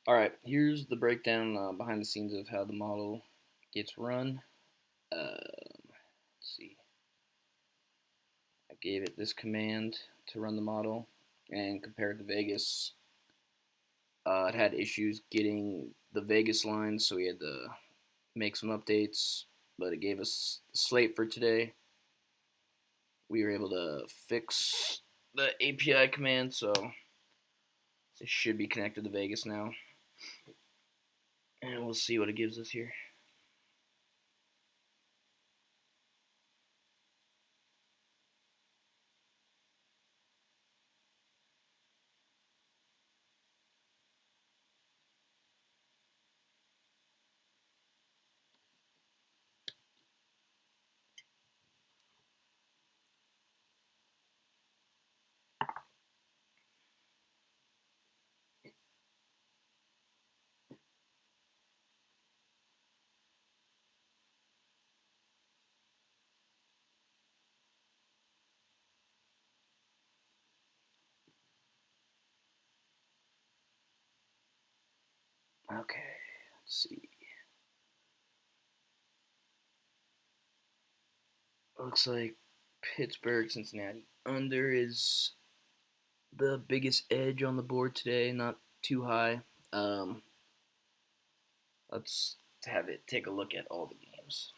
All right, here's the breakdown behind the scenes of how the model gets run. Let's see. I gave it this command to run the model, and compared to Vegas, it had issues getting the Vegas lines, so we had to make some updates. But it gave us the slate for today. We were able to fix the API command, so it should be connected to Vegas now. And we'll see what it gives us here. Okay, let's see. Looks like Pittsburgh Cincinnati under is the biggest edge on the board today, not too high. Um, let's have it take a look at all the games.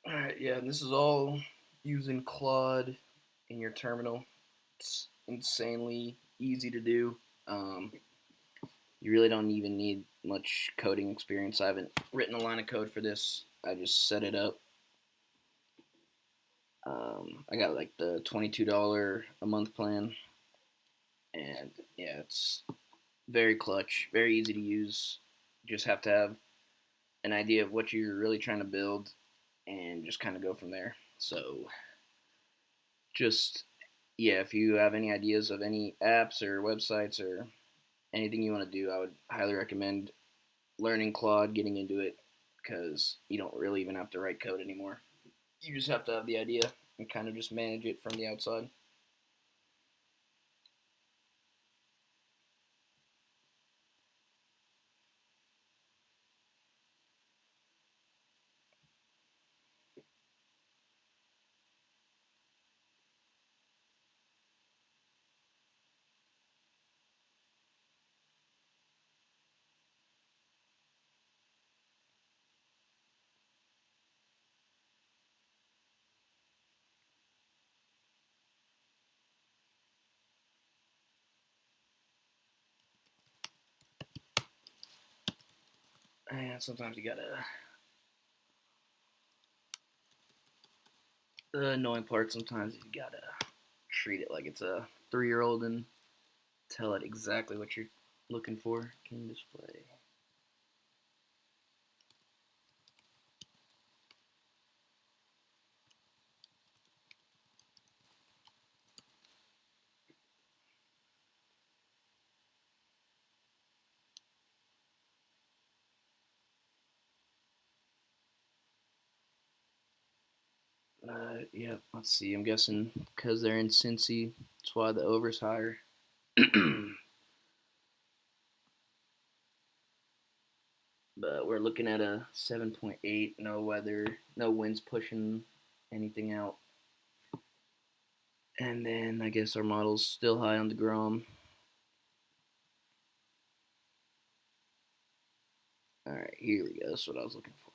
Alright, yeah, and this is all using Claude in your terminal. It's insanely easy to do. You really don't even need much coding experience. I haven't written a line of code for this. I just set it up. I got like the $22 a month plan, and yeah, it's very clutch, very easy to use. You just have to have an idea of what you're really trying to build, and just kind of go from there. So, just yeah, if you have any ideas of any apps or websites or anything you want to do, I would highly recommend learning Claude, getting into it, because you don't really even have to write code anymore. You just have to have the idea and kind of just manage it from the outside. And sometimes you gotta. The annoying part sometimes you gotta treat it like it's a 3-year-old and tell it exactly what you're looking for. Can display. Yeah, let's see. I'm guessing because they're in Cincy, that's why the over's higher. But we're looking at a 7.8. No weather, no winds pushing anything out. And then I guess our model's still high on the Grom. All right, here we go. That's what I was looking for.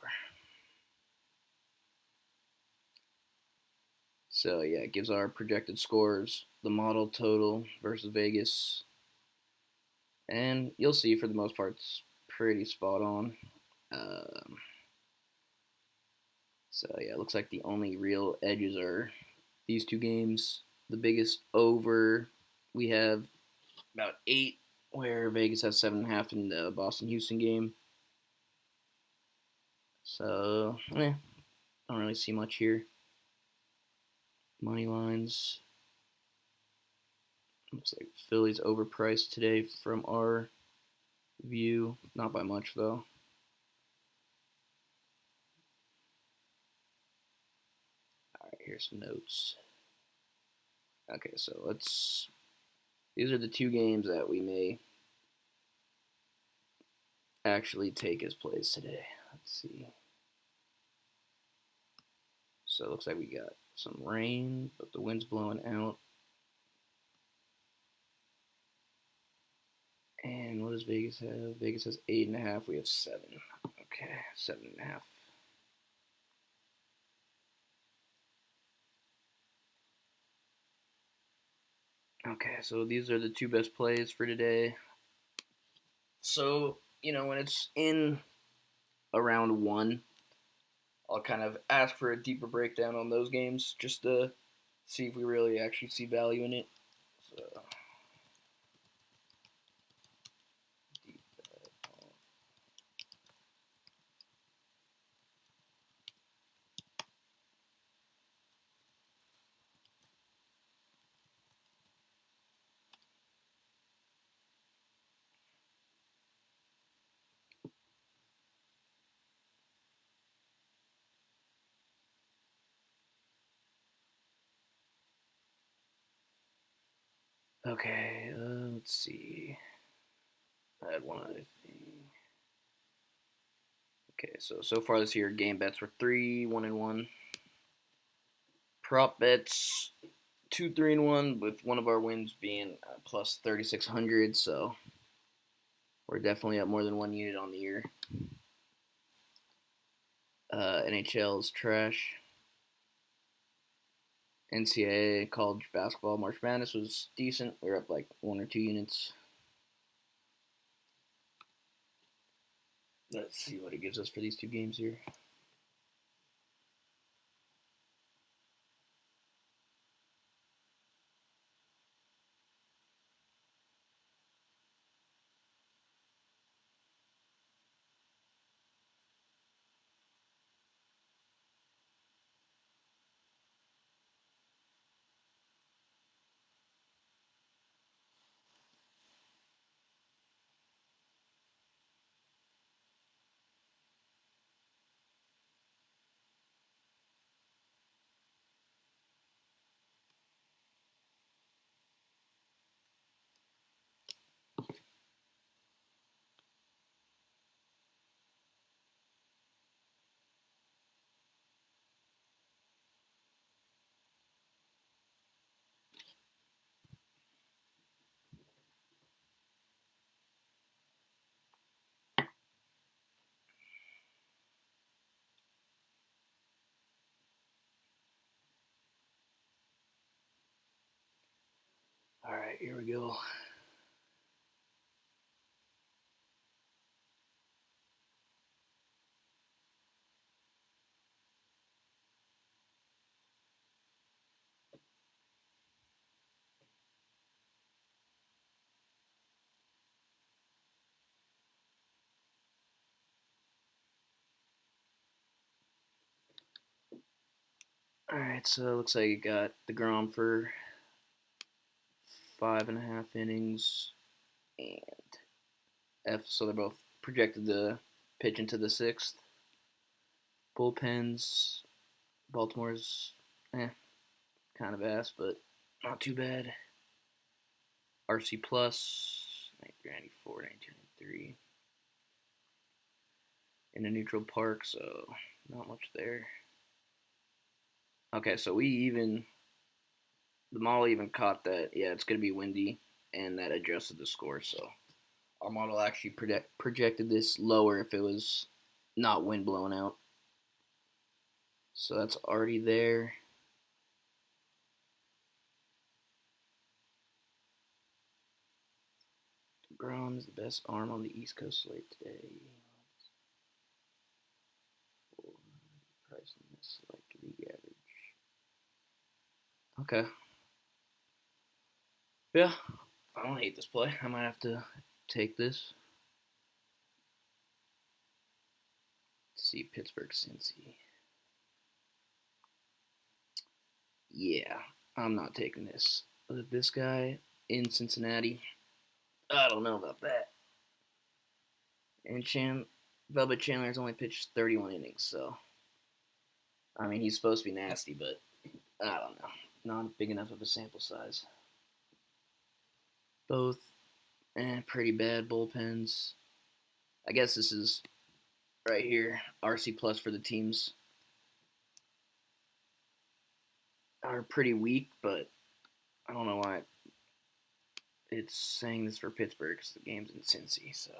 So yeah, it gives our projected scores, the model total versus Vegas, and you'll see for the most part it's pretty spot on. Um, so yeah, it looks like the only real edges are these two games. The biggest over we have about 8 where Vegas has 7.5 in the Boston-Houston game. So, don't really see much here. Money lines. Looks like Philly's overpriced today from our view. Not by much, though. Alright, here's some notes. Okay, so these are the two games that we may actually take as plays today. Let's see. So it looks like we got some rain, but the wind's blowing out. And what does Vegas have? Vegas has 8.5. We have 7. Okay, 7.5. Okay, so these are the two best plays for today. So, when it's in around 1, I'll kind of ask for a deeper breakdown on those games just to see if we really actually see value in it. So, okay, let's see. I had one other thing. Okay, so far this year, game bets were 3, 1 and 1. Prop bets 2, 3 and 1, with one of our wins being plus 3,600. So we're definitely up more than 1 unit on the year. NHL is trash. NCAA college basketball March Madness was decent. We were up like 1 or 2 units. Let's see what it gives us for these two games here. All right, here we go. All right, so it looks like you got the Grom for 5.5 innings, and so they're both projected to pitch into the 6th. Bullpens, Baltimore's kind of ass, but not too bad. RC plus 93, 94, 92, 93 in a neutral park, so not much there. Okay, so the model even caught that, it's going to be windy, and that adjusted the score, so our model actually projected this lower if it was not wind blowing out. So that's already there. Grom is the best arm on the East Coast slate today. Price in this select league average. Okay. Yeah. I don't hate this play. I might have to take this. Let's see, Pittsburgh, Cincy. Yeah, I'm not taking this. This guy in Cincinnati, I don't know about that. And Bubba Chandler's only pitched 31 innings, so I mean he's supposed to be nasty, but I don't know. Not big enough of a sample size. Both pretty bad bullpens. I guess this is right here, RC plus for the teams are pretty weak, but I don't know why it's saying this for Pittsburgh because the game's in Cincy, so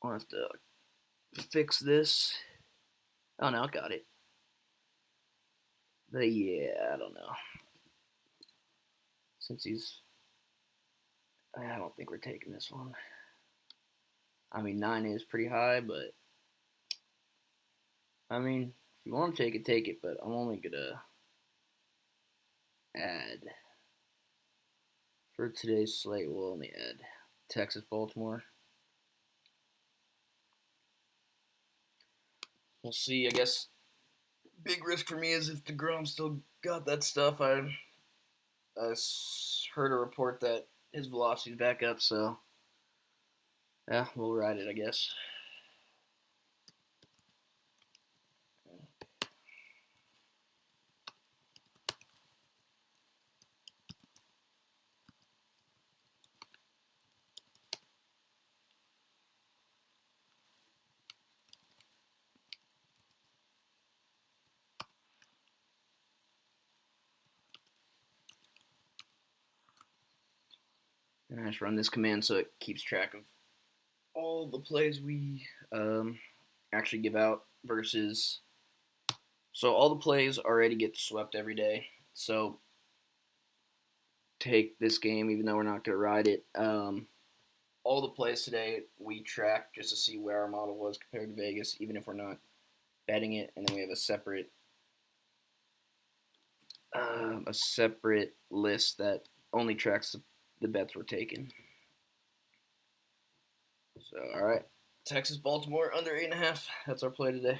I'll have to fix this. Oh no, I got it. But yeah, I don't know. I don't think we're taking this one. I mean, 9 is pretty high, but I mean, if you want to take it, but I'm only gonna add for today's slate. We'll only add Texas, Baltimore. We'll see. I guess big risk for me is if DeGrom still got that stuff. I heard a report that his velocity's back up, so yeah, we'll ride it, I guess. And I just run this command so it keeps track of all the plays we actually give out versus. So all the plays already get swept every day. So take this game, even though we're not going to ride it. All the plays today we track just to see where our model was compared to Vegas, even if we're not betting it. And then we have a separate list that only tracks the bets we're taking. So, all right. Texas, Baltimore, under 8.5. That's our play today.